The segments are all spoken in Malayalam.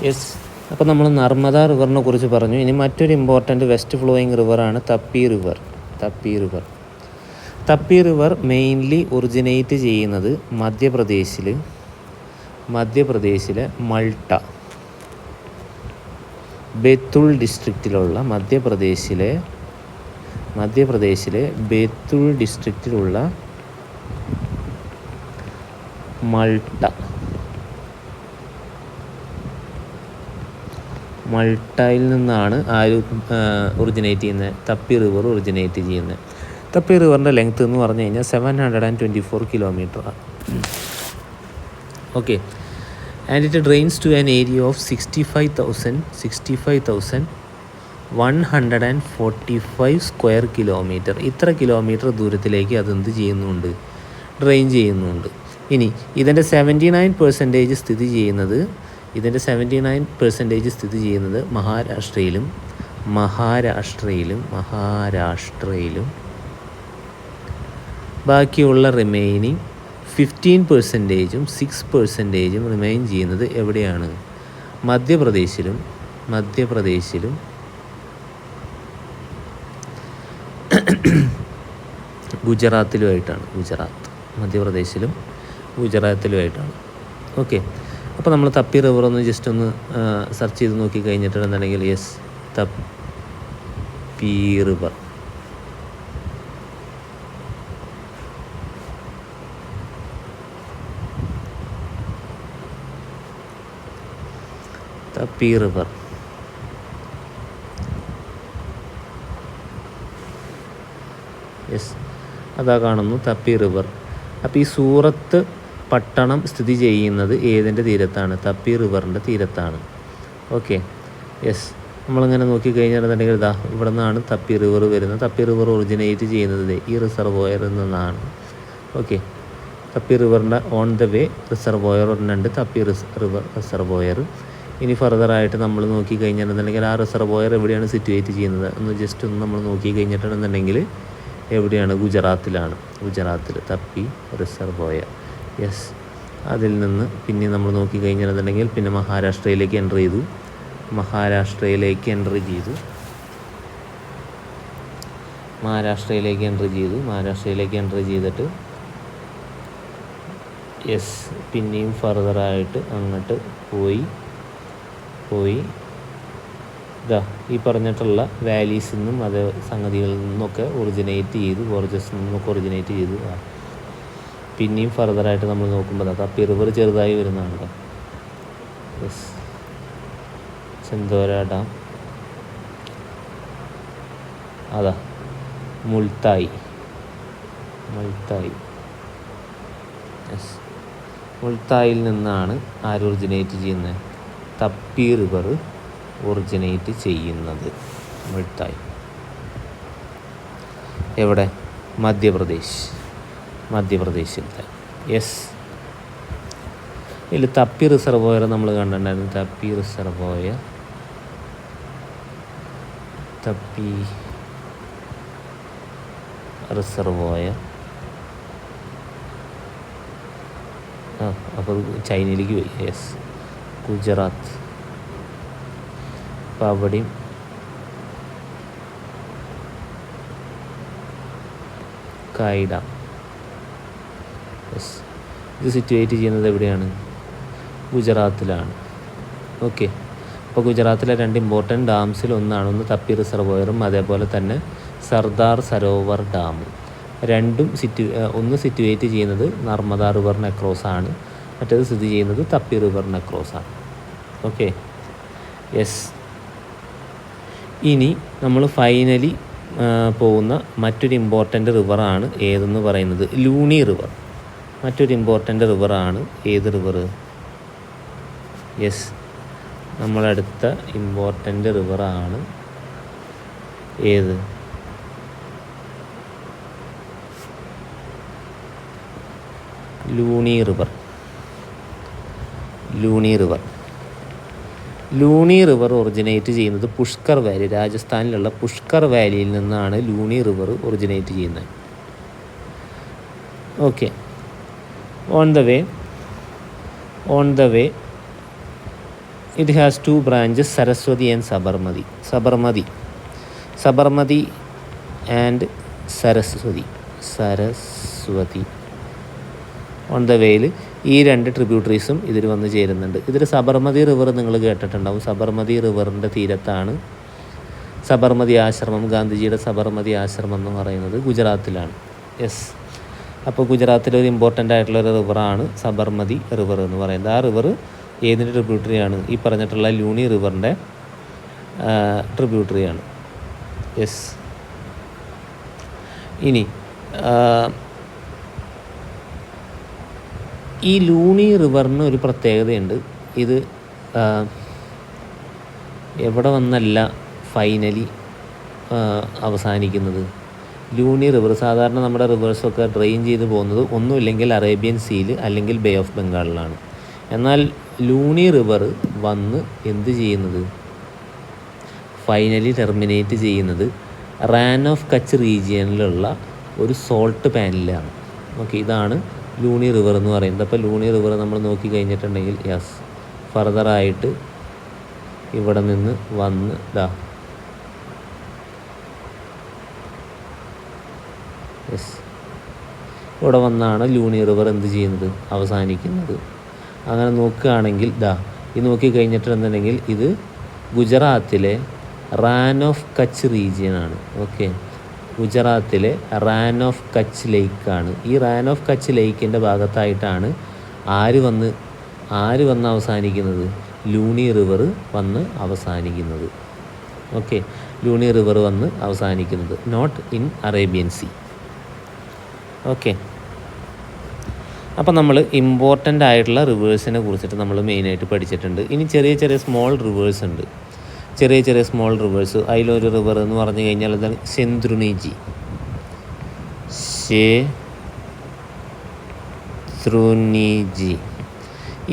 യെസ്, അപ്പോൾ നമ്മൾ നർമ്മദ റിവറിനെ കുറിച്ച് പറഞ്ഞു. ഇനി മറ്റൊരു ഇമ്പോർട്ടൻ്റ് വെസ്റ്റ് ഫ്ലോയിങ് റിവറാണ് തപ്പി റിവർ. തപ്പി റിവർ മെയിൻലി ഒറിജിനേറ്റ് ചെയ്യുന്നത് മധ്യപ്രദേശിലെ മൾട്ട, ബേത്തുൾ ഡിസ്ട്രിക്റ്റിലുള്ള മധ്യപ്രദേശിലെ ബേത്തുൾ ഡിസ്ട്രിക്റ്റിലുള്ള മൾട്ടയിൽ നിന്നാണ് ഒറിജിനേറ്റ് ചെയ്യുന്നത്, തപ്പി റിവർ ഒറിജിനേറ്റ് ചെയ്യുന്നത്. തപ്പി റിവറിൻ്റെ ലെങ്ത്ത് എന്ന് പറഞ്ഞു കഴിഞ്ഞാൽ 724 കിലോമീറ്ററാണ്. Okay, and it drains to an area of 65,145 square kilometre. ഇത്ര കിലോമീറ്റർ ദൂരത്തിലേക്ക് അതെന്ത് ചെയ്യുന്നുണ്ട്? ഡ്രെയിൻ ചെയ്യുന്നുണ്ട്. ഇനി ഇതിൻ്റെ 79% സ്ഥിതി ചെയ്യുന്നത് മഹാരാഷ്ട്രയിലും ബാക്കിയുള്ള റിമൈനിങ് 15%ഉം 6%ഉം റിമൈൻ ചെയ്യുന്നത് എവിടെയാണ്? മധ്യപ്രദേശിലും ഗുജറാത്തിലുമായിട്ടാണ്. മധ്യപ്രദേശിലും ഗുജറാത്തിലുമായിട്ടാണ്. ഓക്കെ, അപ്പോൾ നമ്മൾ തപ്പി റിവർ ഒന്ന് ജസ്റ്റ് ഒന്ന് സെർച്ച് ചെയ്ത് നോക്കി കഴിഞ്ഞിട്ടുണ്ടെന്നുണ്ടെങ്കിൽ യെസ്, തപ്പി റിവർ. യെസ്, അതാ കാണുന്നു തപ്പി റിവർ. അപ്പോൾ ഈ സൂറത്ത് പട്ടണം സ്ഥിതി ചെയ്യുന്നത് ഏതിൻ്റെ തീരത്താണ്? തപ്പി റിവറിൻ്റെ തീരത്താണ്. ഓക്കെ, യെസ്, നമ്മളിങ്ങനെ നോക്കിക്കഴിഞ്ഞിട്ടുണ്ടെങ്കിൽ ഇതാ ഇവിടെ നിന്നാണ് തപ്പി റിവർ വരുന്നത്. തപ്പി റിവർ ഒറിജിനേറ്റ് ചെയ്യുന്നത് ഈ റിസർവോയറിൽ നിന്നാണ്. ഓക്കെ, തപ്പി റിവറിൻ്റെ ഓൺ ദ വേ റിസർവോയർ ഒന്നുണ്ട്, തപ്പി റിവർ റിസർവോയർ. ഇനി ഫർദറായിട്ട് നമ്മൾ നോക്കിക്കഴിഞ്ഞിട്ടുണ്ടെങ്കിൽ ആ റിസർവോയർ എവിടെയാണ് സിറ്റുവേറ്റ് ചെയ്യുന്നത് ഒന്ന് ജസ്റ്റ് ഒന്ന് നമ്മൾ നോക്കിക്കഴിഞ്ഞിട്ടുണ്ടെന്നുണ്ടെങ്കിൽ എവിടെയാണ്? ഗുജറാത്തിൽ തപ്പി റിസർവോയർ. യെസ്, അതിൽ നിന്ന് പിന്നെ നമ്മൾ നോക്കിക്കഴിഞ്ഞിട്ടുണ്ടെങ്കിൽ പിന്നെ മഹാരാഷ്ട്രയിലേക്ക് എൻ്റർ ചെയ്തു. മഹാരാഷ്ട്രയിലേക്ക് എൻ്റർ ചെയ്തിട്ട് യെസ്, പിന്നെയും ഫർദറായിട്ട് അങ്ങോട്ട് പോയി ഇതാ ഈ പറഞ്ഞിട്ടുള്ള വാലീസിൽ നിന്നും അത് സംഗതികളിൽ നിന്നൊക്കെ ഒറിജിനേറ്റ് ചെയ്തു, ഗോർജസിൽ നിന്നൊക്കെ ഒറിജിനേറ്റ് ചെയ്തു. പിന്നെയും ഫർദറായിട്ട് നമ്മൾ നോക്കുമ്പോൾ തപ്പി റിവർ ചെറുതായി വരുന്നതാണ്. യെസ്, ചെന്തോര ഡാം, അതാ മുൾത്തായി. യെസ്, മുൾത്തായിൽ നിന്നാണ് ആര് ഒറിജിനേറ്റ് ചെയ്യുന്നത്? തപ്പി റിവർ ഒറിജിനേറ്റ് ചെയ്യുന്നത്. മുൾത്തായി എവിടെ? മധ്യപ്രദേശിലത്തെ. യെസ്, ഇതിൽ തപ്പി റിസർവോയർ നമ്മൾ കണ്ടിട്ടുണ്ടായിരുന്നു. തപ്പി റിസർവോയർ അപ്പോൾ ചൈനയിലേക്ക് പോയി. യെസ്, ഗുജറാത്ത്. അപ്പോൾ അവിടെയും കായ് ഡാം. യെസ്, ഇത് സിറ്റുവേറ്റ് ചെയ്യുന്നത് എവിടെയാണ്? ഗുജറാത്തിലാണ്. ഓക്കെ, അപ്പോൾ ഗുജറാത്തിലെ 2 ഇമ്പോർട്ടൻറ്റ് ഡാംസിൽ ഒന്ന് തപ്പി റിസർവോയറും അതേപോലെ തന്നെ സർദാർ സരോവർ ഡാമും. രണ്ടും ഒന്ന് സിറ്റുവേറ്റ് ചെയ്യുന്നത് നർമ്മദ റിവറിന് അക്രോസ് ആണ്, മറ്റേത് സ്ഥിതി ചെയ്യുന്നത് തപ്പി റിവറിന് അക്രോസ് ആണ്. Okay, yes. ഇനി നമ്മൾ ഫൈനലി പോകുന്ന മറ്റൊരു ഇമ്പോർട്ടൻ്റ് റിവറാണ് ഏതെന്ന് പറയുന്നത് ലൂണി റിവർ. മറ്റൊരു ഇമ്പോർട്ടൻ്റ് റിവറാണ് ഏത് റിവർ? യെസ്, നമ്മളടുത്ത ഇമ്പോർട്ടൻ്റ് റിവറാണ് ഏത്? ലൂണി റിവർ ഒറിജിനേറ്റ് ചെയ്യുന്നത് പുഷ്കർ വാലി, രാജസ്ഥാനിലുള്ള പുഷ്കർ വാലിയിൽ നിന്നാണ് ലൂണി റിവർ ഒറിജിനേറ്റ് ചെയ്യുന്നത്. Okay, on the way it has 2 branches, Saraswati and Sabarmati and Saraswati on the വേയിൽ ഈ 2 ട്രിബ്യൂട്ടറീസും ഇതിൽ വന്ന് ചേരുന്നുണ്ട്. ഇതിൽ സബർമതി റിവർ നിങ്ങൾ കേട്ടിട്ടുണ്ടാവും. സബർമതി റിവറിൻ്റെ തീരത്താണ് സബർമതി ആശ്രമം, ഗാന്ധിജിയുടെ സബർമതി ആശ്രമം എന്ന് പറയുന്നത് ഗുജറാത്തിലാണ്. യെസ്, അപ്പോൾ ഗുജറാത്തിലൊരു ഇമ്പോർട്ടൻ്റ് ആയിട്ടുള്ളൊരു റിവറാണ് സബർമതി റിവർ എന്ന് പറയുന്നത്. ആ റിവർ ഏതിൻ്റെ ട്രിബ്യൂട്ടറിയാണ്? ഈ പറഞ്ഞിട്ടുള്ള ലൂണി റിവറിൻ്റെ ട്രിബ്യൂട്ടറിയാണ്. യെസ്, ഇനി ഈ ലൂണി റിവറിന് ഒരു പ്രത്യേകതയുണ്ട്. ഇത് എവിടെ വന്നല്ല ഫൈനലി അവസാനിക്കുന്നത്. ലൂണി റിവർ സാധാരണ നമ്മുടെ റിവേഴ്സൊക്കെ ഡ്രെയിൻ ചെയ്ത് പോകുന്നത് ഒന്നുമില്ലെങ്കിൽ അറേബ്യൻ സീയിൽ അല്ലെങ്കിൽ ബേ ഓഫ് ബംഗാളിലാണ്. എന്നാൽ ലൂണി റിവർ വന്ന് എന്ത് ചെയ്യുന്നത്? ഫൈനലി ടെർമിനേറ്റ് ചെയ്യുന്നത് റാൻ ഓഫ് കച്ച് റീജിയനിലുള്ള ഒരു സോൾട്ട് പാനലിലാണ്. ഓക്കെ, ഇതാണ് ലൂണി റിവർ എന്ന് പറയുന്നത്. അപ്പോൾ ലൂണി റിവർ നമ്മൾ നോക്കി കഴിഞ്ഞിട്ടുണ്ടെങ്കിൽ യെസ്, ഫർദറായിട്ട് ഇവിടെ നിന്ന് വന്ന് യെസ് ഇവിടെ വന്നാണ് ലൂണി റിവർ എന്ത് ചെയ്യുന്നത്? അവസാനിക്കുന്നത്. അങ്ങനെ നോക്കുകയാണെങ്കിൽ ഇത് നോക്കിക്കഴിഞ്ഞിട്ടുണ്ടെന്നുണ്ടെങ്കിൽ ഇത് ഗുജറാത്തിലെ റാൻ ഓഫ് കച്ച് റീജിയനാണ്. ഓക്കെ, ഗുജറാത്തിലെ റാൻ ഓഫ് കച്ച് ലേക്കാണ്. ഈ റാൻ ഓഫ് കച്ച് ലേക്കിൻ്റെ ഭാഗത്തായിട്ടാണ് ആര് വന്ന് അവസാനിക്കുന്നത്? ലൂണി റിവർ വന്ന് അവസാനിക്കുന്നത്. ഓക്കെ, ലൂണി റിവർ വന്ന് അവസാനിക്കുന്നത്, not in Arabian sea. Okay, അപ്പോൾ നമ്മൾ ഇമ്പോർട്ടൻ്റ് ആയിട്ടുള്ള റിവേഴ്സിനെ കുറിച്ചിട്ട് നമ്മൾ മെയിനായിട്ട് പഠിച്ചിട്ടുണ്ട്. ഇനി ചെറിയ സ്മോൾ റിവേഴ്സ് ഉണ്ട്. ചെറിയ സ്മോൾ റിവേഴ്സ്. അതിലൊരു റിവർ എന്ന് പറഞ്ഞു കഴിഞ്ഞാൽ എന്താണ്? ശേത്രുനിജി.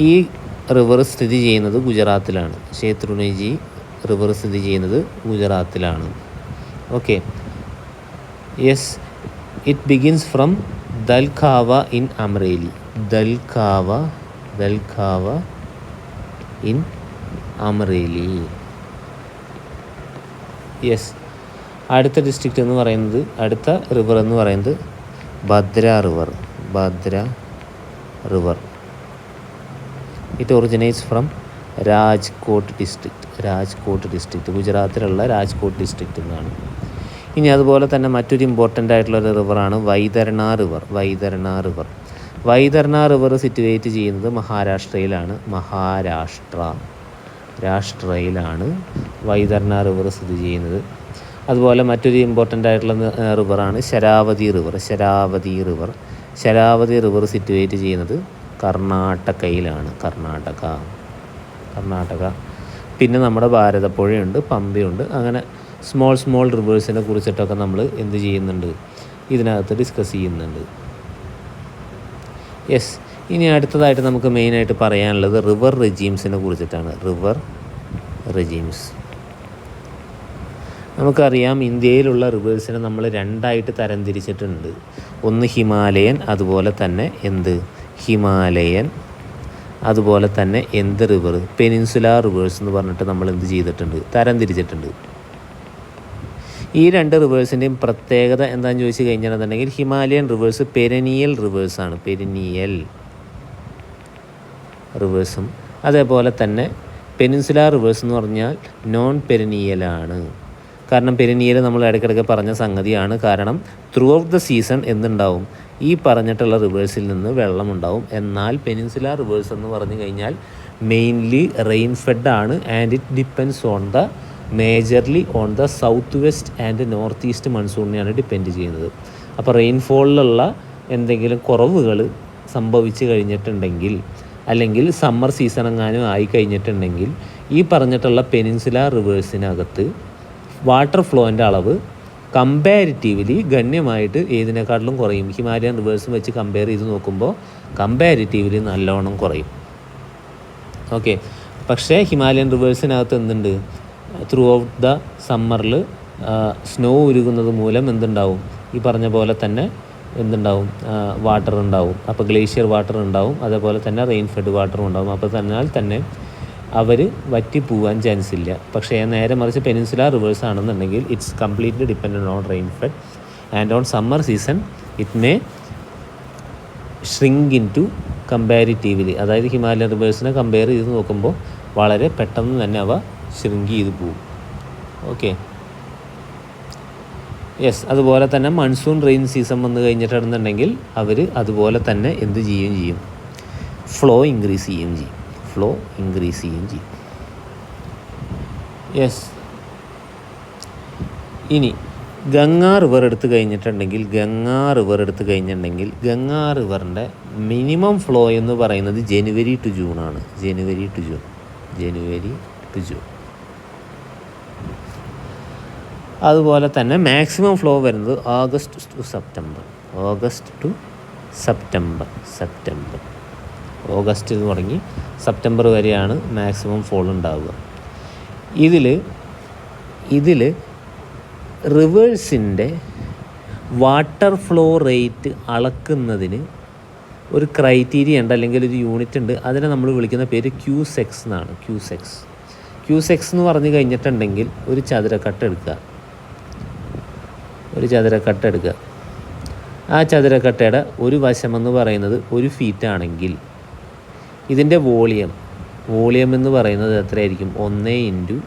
ഈ റിവർ സ്ഥിതി ചെയ്യുന്നത് ഗുജറാത്തിലാണ്. ശേത്രുനിജി റിവർ സ്ഥിതി ചെയ്യുന്നത് ഗുജറാത്തിലാണ്. Okay, yes, it begins from Dalkhava in Amreli. Dalkhava in Amreli. Yes, അടുത്ത ഡിസ്ട്രിക്റ്റ് എന്ന് പറയുന്നത്, അടുത്ത റിവർ എന്ന് പറയുന്നത് Bhadra river. It originates from Rajkot district, ഗുജറാത്തിലുള്ള രാജ്കോട്ട് ഡിസ്ട്രിക്റ്റ് എന്നാണ്. ഇനി അതുപോലെ തന്നെ മറ്റൊരു ഇമ്പോർട്ടൻ്റ് ആയിട്ടുള്ളൊരു റിവറാണ് വൈതരണ റിവർ സിറ്റുവേറ്റ് ചെയ്യുന്നത് മഹാരാഷ്ട്രയിലാണ്. രാഷ്ട്രയിലാണ് വൈതരണ റിവർ സ്ഥിതി ചെയ്യുന്നത്. അതുപോലെ മറ്റൊരു ഇമ്പോർട്ടൻ്റ് ആയിട്ടുള്ള റിവറാണ് ശരാവതി റിവർ സിറ്റുവേറ്റ് ചെയ്യുന്നത് കർണാടകയിലാണ്. കർണാടക. പിന്നെ നമ്മുടെ ഭാരതപ്പുഴയുണ്ട്, പമ്പയുണ്ട്. അങ്ങനെ സ്മോൾ റിവേഴ്സിനെ കുറിച്ചിട്ടൊക്കെ നമ്മൾ എന്ത് ചെയ്യുന്നുണ്ട്? ഇതിനകത്ത് ഡിസ്കസ് ചെയ്യുന്നുണ്ട്. യെസ്, ഇനി അടുത്തതായിട്ട് നമുക്ക് മെയിനായിട്ട് പറയാനുള്ളത് റിവർ റെജീംസിനെ കുറിച്ചിട്ടാണ്. റിവർ റെജീംസ് നമുക്കറിയാം, ഇന്ത്യയിലുള്ള റിവേഴ്സിനെ നമ്മൾ 2ആയിട്ട് തരംതിരിച്ചിട്ടുണ്ട്. ഒന്ന് ഹിമാലയൻ, അതുപോലെ തന്നെ അതുപോലെ തന്നെ റിവർ, പെനിൻസുലാർ റിവേഴ്സ് എന്ന് പറഞ്ഞിട്ട് നമ്മൾ എന്ത് ചെയ്തിട്ടുണ്ട്? തരംതിരിച്ചിട്ടുണ്ട്. ഈ 2 റിവേഴ്സിൻ്റെയും പ്രത്യേകത എന്താണെന്ന് ചോദിച്ചു കഴിഞ്ഞിട്ടുണ്ടെങ്കിൽ ഹിമാലയൻ റിവേഴ്സ് പെരനിയൽ റിവേഴ്സാണ്. റിവേഴ്സും അതേപോലെ തന്നെ പെനിൻസുലാർ റിവേഴ്സ് എന്ന് പറഞ്ഞാൽ നോൺ പെരനിയലാണ്. കാരണം പെരനിയൽ നമ്മൾ ഇടയ്ക്കിടയ്ക്ക് പറഞ്ഞ സംഗതിയാണ്. കാരണം ത്രൂ ഔട്ട് ദ സീസൺ എന്തുണ്ടാവും? ഈ പറഞ്ഞിട്ടുള്ള റിവേഴ്സിൽ നിന്ന് വെള്ളമുണ്ടാവും. എന്നാൽ പെനിൻസുലാർ റിവേഴ്സ് എന്ന് പറഞ്ഞു കഴിഞ്ഞാൽ മെയിൻലി റെയിൻ ഫെഡ് ആണ്. And it depends majorly on the south west and north east മൺസൂണിനെയാണ് ഡിപ്പെൻഡ് ചെയ്യുന്നത്. അപ്പോൾ റെയിൻഫോളിലുള്ള എന്തെങ്കിലും കുറവുകൾ സംഭവിച്ചു കഴിഞ്ഞിട്ടുണ്ടെങ്കിൽ, അല്ലെങ്കിൽ സമ്മർ സീസൺ എങ്ങാനും ആയി കഴിഞ്ഞിട്ടുണ്ടെങ്കിൽ, ഈ പറഞ്ഞിട്ടുള്ള പെനിൻസുലാർ റിവേഴ്സിനകത്ത് വാട്ടർ ഫ്ലോൻ്റെ അളവ് കമ്പാരിറ്റീവ്ലി ഗണ്യമായിട്ട് ഏതിനേക്കാട്ടിലും കുറയും. ഹിമാലയൻ റിവേഴ്സും വെച്ച് കമ്പയർ ചെയ്ത് നോക്കുമ്പോൾ കമ്പാരിറ്റീവ്ലി നല്ലോണം കുറയും. ഓക്കെ, പക്ഷേ ഹിമാലയൻ റിവേഴ്സിനകത്ത് എന്തുണ്ട്? ത്രൂ ഔട്ട് ദ സമ്മറിൽ സ്നോ ഉരുകുന്നത് മൂലം എന്തുണ്ടാവും? ഈ പറഞ്ഞ പോലെ തന്നെ എന്തുണ്ടാവും? വാട്ടർ ഉണ്ടാവും. അപ്പോൾ ഗ്ലേഷ്യർ വാട്ടർ ഉണ്ടാവും, അതേപോലെ തന്നെ റെയിൻ ഫെഡ് വാട്ടറും ഉണ്ടാവും. അപ്പോൾ തന്നെ അവർ വറ്റി പോകാൻ ചാൻസ് ഇല്ല. പക്ഷേ നേരെ മറിച്ച് പെനിൻസുലാർ റിവേഴ്സ് ആണെന്നുണ്ടെങ്കിൽ it's completely dependent on rainfed and on summer season it may shrink into comparatively, അതായത് ഹിമാലയൻ റിവേഴ്സിനെ കമ്പയർ ചെയ്ത് നോക്കുമ്പോൾ വളരെ പെട്ടെന്ന് തന്നെ അവ ഷ്രിങ്ക് ചെയ്ത് പോകും. Okay, yes. അതുപോലെ തന്നെ മൺസൂൺ റെയിൻ സീസൺ വന്നു കഴിഞ്ഞിട്ടുണ്ടെന്നുണ്ടെങ്കിൽ അവർ അതുപോലെ തന്നെ എന്ത് ചെയ്യുകയും ചെയ്യും, ഫ്ലോ ഇൻക്രീസ് ചെയ്യുകയും ചെയ്യും. യെസ്. ഇനി ഗംഗാ റിവർ എടുത്ത് കഴിഞ്ഞിട്ടുണ്ടെങ്കിൽ ഗംഗാ റിവറിൻ്റെ മിനിമം ഫ്ലോ എന്ന് പറയുന്നത് ജനുവരി ടു ജൂൺ ആണ്. ജനുവരി ടു ജൂൺ. അതുപോലെ തന്നെ മാക്സിമം ഫ്ലോ വരുന്നത് ഓഗസ്റ്റ് ടു സെപ്റ്റംബർ. ഓഗസ്റ്റ് തുടങ്ങി സെപ്റ്റംബർ വരെയാണ് മാക്സിമം ഫോൾ ഉണ്ടാവുക. ഇതിൽ റിവേഴ്സിൻ്റെ വാട്ടർ ഫ്ലോ റേറ്റ് അളക്കുന്നതിന് ഒരു ക്രൈറ്റീരിയ ഉണ്ട്, അല്ലെങ്കിൽ ഒരു യൂണിറ്റ് ഉണ്ട്. അതിനെ നമ്മൾ വിളിക്കുന്ന പേര് ക്യൂസെക്സ് എന്നാണ്. ക്യൂസെക്സ് എന്ന് പറഞ്ഞു കഴിഞ്ഞിട്ടുണ്ടെങ്കിൽ ഒരു ചതുരക്കട്ട എടുക്കുക. ആ ചതുരക്കട്ടയുടെ ഒരു വശമെന്ന് പറയുന്നത് 1 ഫീറ്റ് ആണെങ്കിൽ ഇതിൻ്റെ വോളിയം എന്ന് പറയുന്നത് എത്രയായിരിക്കും? 1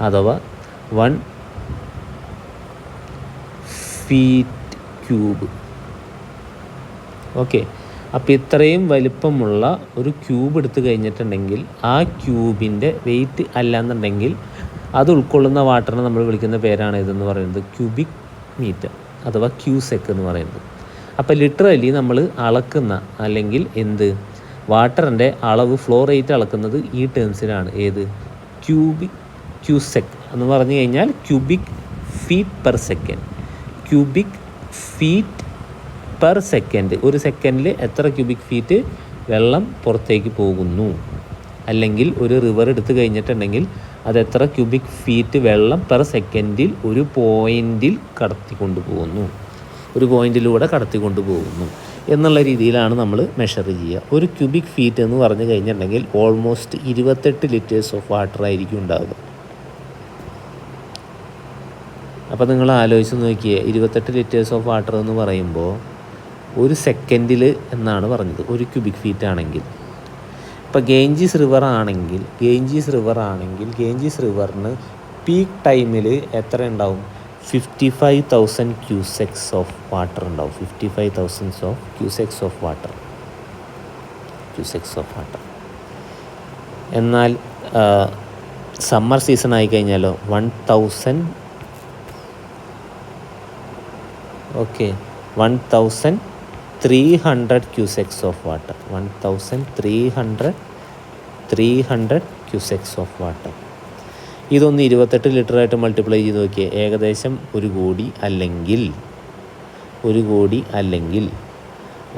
അഥവാ 1 ഫീറ്റ് ക്യൂബ്. ഓക്കെ, അപ്പോൾ ഇത്രയും വലിപ്പമുള്ള ഒരു ക്യൂബ് എടുത്തു കഴിഞ്ഞിട്ടുണ്ടെങ്കിൽ ആ ക്യൂബിൻ്റെ വെയിറ്റ് അല്ലാന്നുണ്ടെങ്കിൽ അത് ഉൾക്കൊള്ളുന്ന വാട്ടറിനെ നമ്മൾ വിളിക്കുന്ന പേരാണ് ഇതെന്ന് പറയുന്നത് ക്യൂബിക് മീറ്റർ അഥവാ ക്യൂസെക്ക് എന്ന് പറയുന്നത്. അപ്പോൾ ലിറ്ററലി നമ്മൾ അളക്കുന്ന അല്ലെങ്കിൽ വാട്ടറിൻ്റെ അളവ് ഫ്ലോ റേറ്റ് അളക്കുന്നത് ഈ ടേംസിലാണ്. ഏത്? ക്യൂസെക്ക് എന്ന് പറഞ്ഞു കഴിഞ്ഞാൽ ക്യൂബിക് ഫീറ്റ് പെർ സെക്കൻഡ്. ഒരു സെക്കൻഡിൽ എത്ര ക്യൂബിക് ഫീറ്റ് വെള്ളം പുറത്തേക്ക് പോകുന്നു, അല്ലെങ്കിൽ ഒരു റിവർ എടുത്തു കഴിഞ്ഞിട്ടുണ്ടെങ്കിൽ അത് എത്ര ക്യൂബിക് ഫീറ്റ് വെള്ളം പെർ സെക്കൻഡിൽ ഒരു പോയിൻറ്റിലൂടെ കടത്തിക്കൊണ്ട് പോകുന്നു എന്നുള്ള രീതിയിലാണ് നമ്മൾ മെഷർ ചെയ്യുക. ഒരു ക്യൂബിക് ഫീറ്റ് എന്ന് പറഞ്ഞു കഴിഞ്ഞിട്ടുണ്ടെങ്കിൽ ഓൾമോസ്റ്റ് 28 ലിറ്റേഴ്സ് ഓഫ് വാട്ടർ ആയിരിക്കും ഉണ്ടാവുക. അപ്പോൾ നിങ്ങൾ ആലോചിച്ച് നോക്കിയേ, 28 ലിറ്റേഴ്സ് ഓഫ് വാട്ടർ എന്ന് പറയുമ്പോൾ ഒരു സെക്കൻഡിൽ എന്നാണ് പറഞ്ഞത്, ഒരു ക്യൂബിക് ഫീറ്റ് ആണെങ്കിൽ. ഇപ്പോൾ ഗേഞ്ചീസ് റിവർ ആണെങ്കിൽ ഗേഞ്ചീസ് റിവറിന് പീക്ക് ടൈമിൽ എത്ര ഉണ്ടാവും? 55,000 ക്യൂസെക്സ് ഓഫ് വാട്ടർ ഉണ്ടാവും. 55,000 ക്യൂസെക്സ് ഓഫ് വാട്ടർ. എന്നാൽ സമ്മർ സീസൺ ആയിക്കഴിഞ്ഞാലോ 1,300 cusecs of water. 1,300 cusecs of water. ഇതൊന്ന് 28 ലിറ്ററായിട്ട് മൾട്ടിപ്ലൈ ചെയ്ത് നോക്കിയാൽ ഏകദേശം 1 കോടി അല്ലെങ്കിൽ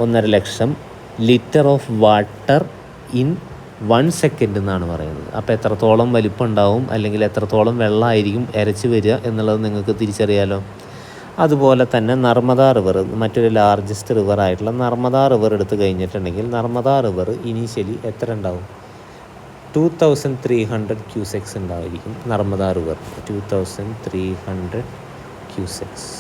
1.5 ലക്ഷം litre of water in 1 second എന്നാണ് പറയുന്നത്. അപ്പോൾ എത്രത്തോളം വലിപ്പം ഉണ്ടാവും, അല്ലെങ്കിൽ എത്രത്തോളം വെള്ളമായിരിക്കും ഇരച്ച് വരിക എന്നുള്ളത് നിങ്ങൾക്ക് തിരിച്ചറിയാലോ. അതുപോലെ തന്നെ നർമ്മദ റിവർ, മറ്റൊരു ലാർജസ്റ്റ് റിവർ ആയിട്ടുള്ള നർമ്മദ റിവർ എടുത്തു കഴിഞ്ഞിട്ടുണ്ടെങ്കിൽ നർമ്മദ റിവർ ഇനീഷ്യലി എത്ര ഉണ്ടാവും? 2,300 ക്യൂസെക്സ് ഉണ്ടായിരിക്കും നർമ്മദ റിവർ. 2,300 ക്യൂസെക്സ്.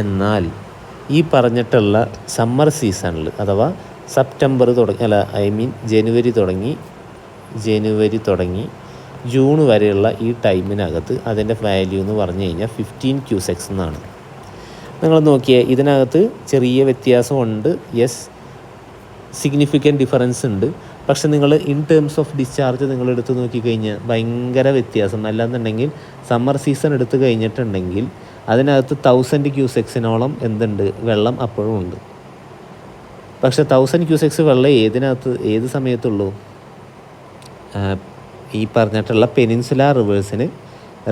എന്നാൽ ഈ പറഞ്ഞിട്ടുള്ള സമ്മർ സീസണിൽ അഥവാ ജനുവരി തുടങ്ങി ജൂൺ വരെയുള്ള ഈ ടൈമിനകത്ത് അതിൻ്റെ വാല്യൂ എന്ന് പറഞ്ഞു കഴിഞ്ഞാൽ 15 ക്യൂസെക്സ് എന്നാണ്. നിങ്ങൾ നോക്കിയാൽ ഇതിനകത്ത് ചെറിയ വ്യത്യാസമുണ്ട്. യെസ്, സിഗ്നിഫിക്കൻറ്റ് ഡിഫറൻസ് ഉണ്ട്. പക്ഷെ നിങ്ങൾ ഇൻ ടേംസ് ഓഫ് ഡിസ്ചാർജ് നിങ്ങൾ എടുത്ത് നോക്കിക്കഴിഞ്ഞാൽ ഭയങ്കര വ്യത്യാസം. അല്ലാന്നുണ്ടെങ്കിൽ സമ്മർ സീസൺ എടുത്ത് കഴിഞ്ഞിട്ടുണ്ടെങ്കിൽ അതിനകത്ത് 1000 ക്യൂസെക്സിനോളം വെള്ളം അപ്പോഴും ഉണ്ട്. പക്ഷെ 1000 ക്യൂസെക്സ് വെള്ളം ഏത് സമയത്തുള്ളൂ? ഈ പറഞ്ഞിട്ടുള്ള പെനിൻസുലാർ റിവേഴ്സിന്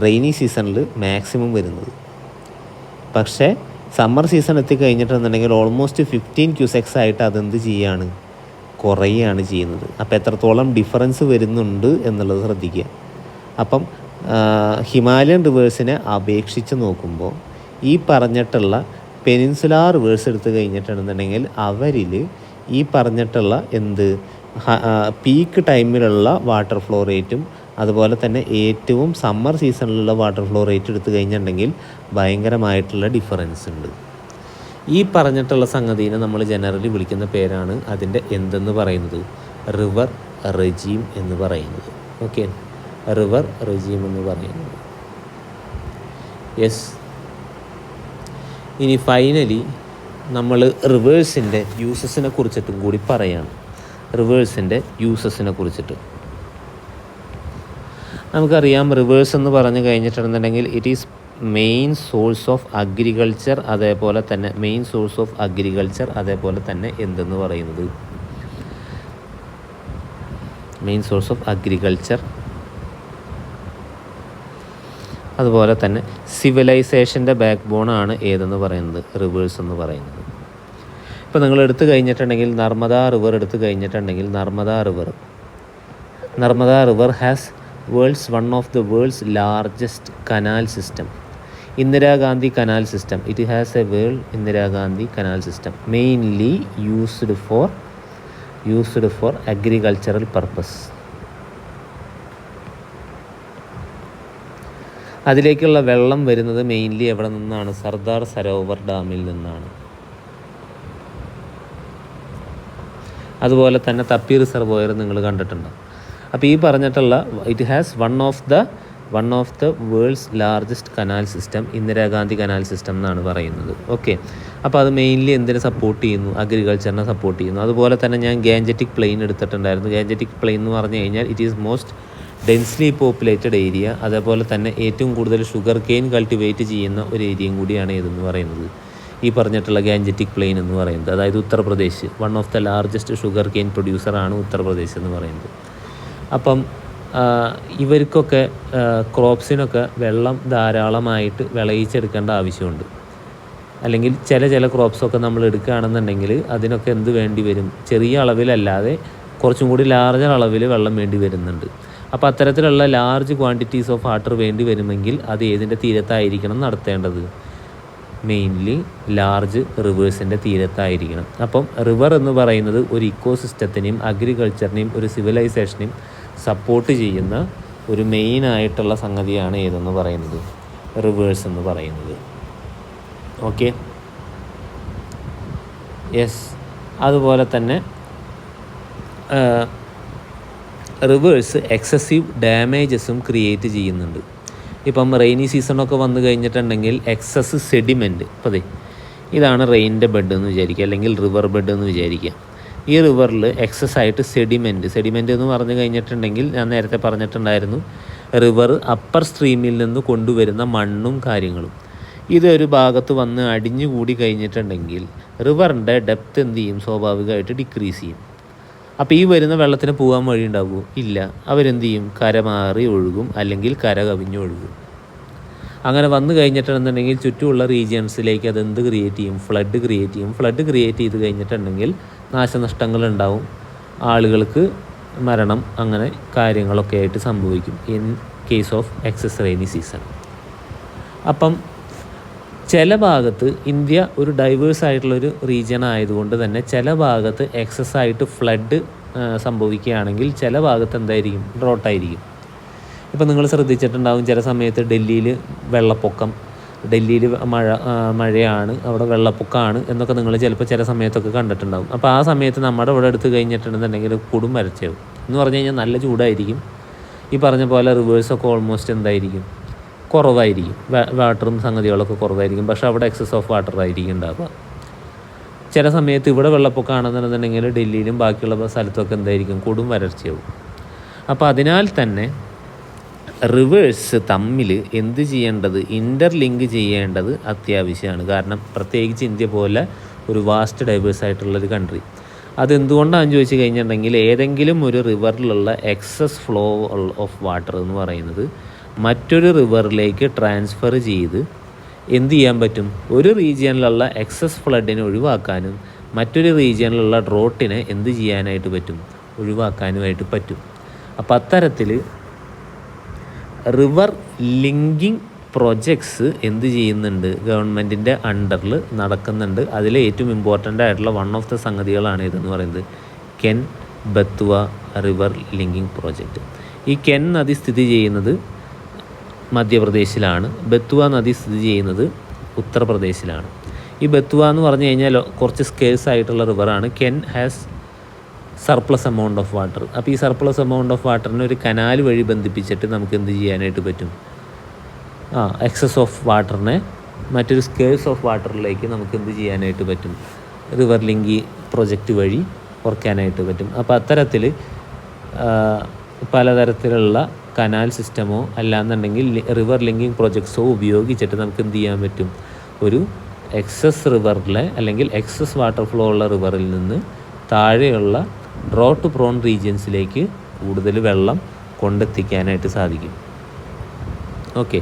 റെയിനി സീസണിൽ മാക്സിമം വരുന്നത്. പക്ഷേ സമ്മർ സീസൺ എത്തിക്കഴിഞ്ഞിട്ടുണ്ടെങ്കിൽ ഓൾമോസ്റ്റ് 15 ക്യൂസെക്സ് ആയിട്ട് കുറയുകയാണ് ചെയ്യുന്നത്. അപ്പോൾ എത്രത്തോളം ഡിഫറൻസ് വരുന്നുണ്ട് എന്നുള്ളത് ശ്രദ്ധിക്കുക. അപ്പം ഹിമാലയൻ റിവേഴ്സിനെ അപേക്ഷിച്ച് നോക്കുമ്പോൾ ഈ പറഞ്ഞിട്ടുള്ള പെനിൻസുലാർ റിവേഴ്സ് എടുത്തു കഴിഞ്ഞിട്ടുണ്ടെന്നുണ്ടെങ്കിൽ അവരിൽ ഈ പറഞ്ഞിട്ടുള്ള പീക്ക് ടൈമിലുള്ള വാട്ടർ ഫ്ലോ റേറ്റും അതുപോലെ തന്നെ ഏറ്റവും സമ്മർ സീസണിലുള്ള വാട്ടർ ഫ്ലോ റേറ്റ് എടുത്തു കഴിഞ്ഞിട്ടുണ്ടെങ്കിൽ ഭയങ്കരമായിട്ടുള്ള ഡിഫറൻസ് ഉണ്ട്. ഈ പറഞ്ഞിട്ടുള്ള സംഗതിനെ നമ്മൾ ജനറലി വിളിക്കുന്ന പേരാണ് അതിൻ്റെ എന്തെന്ന് പറയുന്നത്, റിവർ റെജീം എന്ന് പറയുന്നത്. ഓക്കെ, റിവർ റെജീം എന്ന് പറയുന്നത്. യെസ്, ഇനി ഫൈനലി നമ്മൾ റിവേഴ്സിൻ്റെ യൂസസിനെ കുറിച്ചിട്ടും കൂടി പറയാണ്. റിവേഴ്സിൻ്റെ യൂസസിനെ കുറിച്ചിട്ട് നമുക്കറിയാം, റിവേഴ്സ് എന്ന് പറഞ്ഞു കഴിഞ്ഞിട്ടുണ്ടെന്നുണ്ടെങ്കിൽ it is main source of agriculture, അതേപോലെ തന്നെ എന്തെന്ന് പറയുന്നത്, മെയിൻ സോഴ്സ് ഓഫ് അഗ്രികൾച്ചർ, അതുപോലെ തന്നെ സിവിലൈസേഷൻ്റെ ബാക്ക് ബോണാണ് ഏതെന്ന് പറയുന്നത്, റിവേഴ്സ് എന്ന് പറയുന്നത്. ഇപ്പോൾ നിങ്ങൾ എടുത്തു കഴിഞ്ഞിട്ടുണ്ടെങ്കിൽ നർമ്മദ റിവർ എടുത്തു കഴിഞ്ഞിട്ടുണ്ടെങ്കിൽ Narmada river has one of the world's largest canal system, Indira Gandhi canal system. It has A Indira Gandhi canal system mainly used for agricultural purpose. അതിലേക്കുള്ള വെള്ളം വരുന്നത് മെയിൻലി എവിടെ നിന്നാണ്, സർദാർ സരോവർ ഡാമിൽ നിന്നാണ്. അതുപോലെ തന്നെ തപ്പി റിസർവോയർ നിങ്ങൾ കണ്ടിട്ടുണ്ട്. അപ്പോൾ ഈ പറഞ്ഞിട്ടുള്ള it has one of the world's largest canal system, Indira Gandhi canal system എന്നാണ് പറയുന്നത്. ഓക്കെ, അപ്പോൾ അത് മെയിൻലി എന്തിനെ സപ്പോർട്ട് ചെയ്യുന്നു, അഗ്രികൾച്ചറിനെ സപ്പോർട്ട് ചെയ്യുന്നു. അതുപോലെ തന്നെ ഞാൻ ഗാൻജറ്റിക് പ്ലെയിൻ എടുത്തിട്ടുണ്ടായിരുന്നു. ഗാൻജറ്റിക് പ്ലെയിൻ എന്ന് പറഞ്ഞു കഴിഞ്ഞാൽ it is most densely populated area, അതേപോലെ തന്നെ ഏറ്റവും കൂടുതൽ ഷുഗർ കെയിൻ കൾട്ടിവേറ്റ് ചെയ്യുന്ന ഒരു ഏരിയയും കൂടിയാണ് ഇതെന്ന് പറയുന്നത്, ഈ പറഞ്ഞിട്ടുള്ള ഗാൻജറ്റിക് പ്ലെയിൻ എന്ന് പറയുന്നത്. അതായത് Uttar Pradesh, one of the largest sugar cane പ്രൊഡ്യൂസറാണ് ഉത്തർപ്രദേശ് എന്ന് പറയുന്നത്. അപ്പം ഇവർക്കൊക്കെ ക്രോപ്സിനൊക്കെ വെള്ളം ധാരാളമായിട്ട് വിളയിച്ചെടുക്കേണ്ട ആവശ്യമുണ്ട്. അല്ലെങ്കിൽ ചില ക്രോപ്സൊക്കെ നമ്മൾ എടുക്കുകയാണെന്നുണ്ടെങ്കിൽ അതിനൊക്കെ എന്ത് വേണ്ടി വരും, ചെറിയ അളവിലല്ലാതെ കുറച്ചും കൂടി ലാർജർ അളവിൽ വെള്ളം വേണ്ടി വരുന്നുണ്ട്. അപ്പോൾ അത്തരത്തിലുള്ള ലാർജ് ക്വാണ്ടിറ്റീസ് ഓഫ് വാട്ടർ വേണ്ടി വരുമെങ്കിൽ അത് ഏതിൻ്റെ തീരത്തായിരിക്കണം നടത്തേണ്ടത്, മെയിൻലി ലാർജ് റിവേഴ്സിൻ്റെ തീരത്തായിരിക്കണം. അപ്പം റിവർ എന്ന് പറയുന്നത് ഒരു ഇക്കോസിസ്റ്റത്തിനെയും അഗ്രികൾച്ചറിനെയും ഒരു സിവിലൈസേഷനെയും സപ്പോർട്ട് ചെയ്യുന്ന ഒരു മെയിനായിട്ടുള്ള സംഗതിയാണ് ഏതെന്ന് പറയുന്നത്, റിവേഴ്സ് എന്ന് പറയുന്നത്. Okay, yes. അതുപോലെ തന്നെ റിവേഴ്സ് എക്സസീവ് ഡാമേജസും ക്രിയേറ്റ് ചെയ്യുന്നുണ്ട്. ഇപ്പം റെയിനി സീസണൊക്കെ വന്നു കഴിഞ്ഞിട്ടുണ്ടെങ്കിൽ എക്സസ് സെഡിമെൻറ്റ്, അപ്പോൾ ഇതാണ് റെയിനിൻ്റെ ബെഡ് എന്ന് വിചാരിക്കുക, അല്ലെങ്കിൽ റിവർ ബെഡ് എന്ന് വിചാരിക്കുക. ഈ റിവറിൽ എക്സസ് ആയിട്ട് സെഡിമെൻറ്റ് എന്ന് പറഞ്ഞു കഴിഞ്ഞിട്ടുണ്ടെങ്കിൽ ഞാൻ നേരത്തെ പറഞ്ഞിട്ടുണ്ടായിരുന്നു, റിവർ അപ്പർ സ്ട്രീമിൽ നിന്ന് കൊണ്ടുവരുന്ന മണ്ണും കാര്യങ്ങളും ഇതൊരു ഭാഗത്ത് വന്ന് അടിഞ്ഞുകൂടി കഴിഞ്ഞിട്ടുണ്ടെങ്കിൽ റിവറിൻ്റെ ഡെപ്ത് എന്ത് ചെയ്യും, സ്വാഭാവികമായിട്ട് ഡിക്രീസ് ചെയ്യും. അപ്പോൾ ഈ വരുന്ന വെള്ളത്തിന് പോകാൻ വഴി ഉണ്ടാകുമോ, ഇല്ല. അവരെന്ത് ചെയ്യും, കര മാറി ഒഴുകും, അല്ലെങ്കിൽ കര കവിഞ്ഞ് ഒഴുകും. അങ്ങനെ വന്നു കഴിഞ്ഞിട്ടുണ്ടെന്നുണ്ടെങ്കിൽ ചുറ്റുമുള്ള റീജിയൻസിലേക്ക് അതെന്ത് ക്രിയേറ്റ് ചെയ്യും, ഫ്ലഡ് ക്രിയേറ്റ് ചെയ്ത് കഴിഞ്ഞിട്ടുണ്ടെങ്കിൽ നാശനഷ്ടങ്ങളുണ്ടാവും, ആളുകൾക്ക് മരണം, അങ്ങനെ കാര്യങ്ങളൊക്കെ ആയിട്ട് സംഭവിക്കും in case of excess rainy season. അപ്പം ചില ഭാഗത്ത് ഇന്ത്യ ഒരു ഡൈവേഴ്സ് ആയിട്ടുള്ളൊരു റീജിയൻ ആയതുകൊണ്ട് തന്നെ ചില ഭാഗത്ത് എക്സസ് ആയിട്ട് ഫ്ലഡ് സംഭവിക്കുകയാണെങ്കിൽ ചില ഭാഗത്ത് എന്തായിരിക്കും, ഡ്രോട്ടായിരിക്കും. ഇപ്പം നിങ്ങൾ ശ്രദ്ധിച്ചിട്ടുണ്ടാവും, ചില സമയത്ത് ഡൽഹിയിൽ വെള്ളപ്പൊക്കം, ഡൽഹിയിൽ മഴയാണ്, അവിടെ വെള്ളപ്പൊക്കമാണ് എന്നൊക്കെ നിങ്ങൾ ചിലപ്പോൾ ചില സമയത്തൊക്കെ കണ്ടിട്ടുണ്ടാവും. അപ്പോൾ ആ സമയത്ത് നമ്മുടെ ഇവിടെ എടുത്ത് കഴിഞ്ഞിട്ടുണ്ടെന്നുണ്ടെങ്കിൽ കൊടും വരച്ചാവും എന്ന് പറഞ്ഞു കഴിഞ്ഞാൽ നല്ല ചൂടായിരിക്കും. ഈ പറഞ്ഞ പോലെ റിവേഴ്സൊക്കെ ഓൾമോസ്റ്റ് എന്തായിരിക്കും, കുറവായിരിക്കും, വാട്ടറും സംഗതികളൊക്കെ കുറവായിരിക്കും. പക്ഷേ അവിടെ എക്സസ് ഓഫ് വാട്ടർ ആയിരിക്കും ഉണ്ടാവുക. ചില സമയത്ത് ഇവിടെ വെള്ളപ്പൊക്കമാണെന്നുണ്ടെന്നുണ്ടെങ്കിൽ ഡൽഹിയിലും ബാക്കിയുള്ള സ്ഥലത്തൊക്കെ എന്തായിരിക്കും, കൊടും വരൾച്ചയാവും. അപ്പോൾ അതിനാൽ തന്നെ റിവേഴ്സ് തമ്മിൽ എന്ത് ചെയ്യേണ്ടത്, ഇൻ്റർലിങ്ക് ചെയ്യേണ്ടത് അത്യാവശ്യമാണ്. കാരണം പ്രത്യേകിച്ച് ഇന്ത്യ പോലെ ഒരു വാസ്റ്റ് ഡൈവേഴ്സ് ആയിട്ടുള്ളൊരു കൺട്രി, അതെന്തുകൊണ്ടാണെന്ന് ചോദിച്ചു കഴിഞ്ഞിട്ടുണ്ടെങ്കിൽ ഏതെങ്കിലും ഒരു റിവറിലുള്ള എക്സസ് ഫ്ലോ ഓഫ് വാട്ടർ എന്ന് പറയുന്നത് മറ്റൊരു റിവറിലേക്ക് ട്രാൻസ്ഫർ ചെയ്ത് എന്ത് ചെയ്യാൻ പറ്റും, ഒരു റീജിയനിലുള്ള എക്സസ് ഫ്ലഡിനെ ഒഴിവാക്കാനും മറ്റൊരു റീജിയനിലുള്ള ഡ്രോട്ടിനെ എന്ത് ചെയ്യാനായിട്ട് പറ്റും, ഒഴിവാക്കാനുമായിട്ട് പറ്റും. അപ്പോൾ അത്തരത്തിൽ റിവർ ലിങ്കിങ് പ്രൊജക്ട്സ് എന്ത് ചെയ്യുന്നുണ്ട്, ഗവൺമെൻറ്റിൻ്റെ അണ്ടറിൽ നടക്കുന്നുണ്ട്. അതിൽ ഏറ്റവും ഇമ്പോർട്ടൻ്റ് ആയിട്ടുള്ള വൺ ഓഫ് ദ സംഗതികളാണ് ഇതെന്ന് പറയുന്നത് Ken Betwa river linking project. ഈ കെൻ നദി സ്ഥിതി ചെയ്യുന്നത് മധ്യപ്രദേശിലാണ്, ബത്വ നദി സ്ഥിതി ചെയ്യുന്നത് ഉത്തർപ്രദേശിലാണ്. ഈ ബത്വ എന്ന് പറഞ്ഞു കഴിഞ്ഞാൽ കുറച്ച് സ്കേഴ്സ് ആയിട്ടുള്ള റിവറാണ്. Ken has surplus amount of water. അപ്പോൾ ഈ സർപ്ലസ് എമൗണ്ട് ഓഫ് വാട്ടറിനെ ഒരു കനാൽ വഴി ബന്ധിപ്പിച്ചിട്ട് നമുക്ക് എന്ത് ചെയ്യാനായിട്ട് പറ്റും, എക്സസ് ഓഫ് വാട്ടറിനെ മറ്റൊരു സ്കേഴ്സ് ഓഫ് വാട്ടറിലേക്ക് നമുക്ക് എന്ത് ചെയ്യാനായിട്ട് പറ്റും, റിവർ ലിങ്കി പ്രൊജക്റ്റ് വഴി കുറയ്ക്കാനായിട്ട് പറ്റും. അപ്പോൾ അത്തരത്തിൽ പലതരത്തിലുള്ള കനാൽ സിസ്റ്റമോ അല്ലാന്നുണ്ടെങ്കിൽ റിവർ ലിങ്കിങ് പ്രൊജക്ട്സോ ഉപയോഗിച്ചിട്ട് നമുക്ക് എന്ത് ചെയ്യാൻ പറ്റും, ഒരു എക്സസ് റിവറിലെ അല്ലെങ്കിൽ എക്സസ് വാട്ടർ ഫ്ലോ ഉള്ള റിവറിൽ നിന്ന് താഴെയുള്ള ഡ്രോട്ട് പ്രോൺ റീജിയൻസിലേക്ക് കൂടുതൽ വെള്ളം കൊണ്ടെത്തിക്കാനായിട്ട് സാധിക്കും. ഓക്കെ.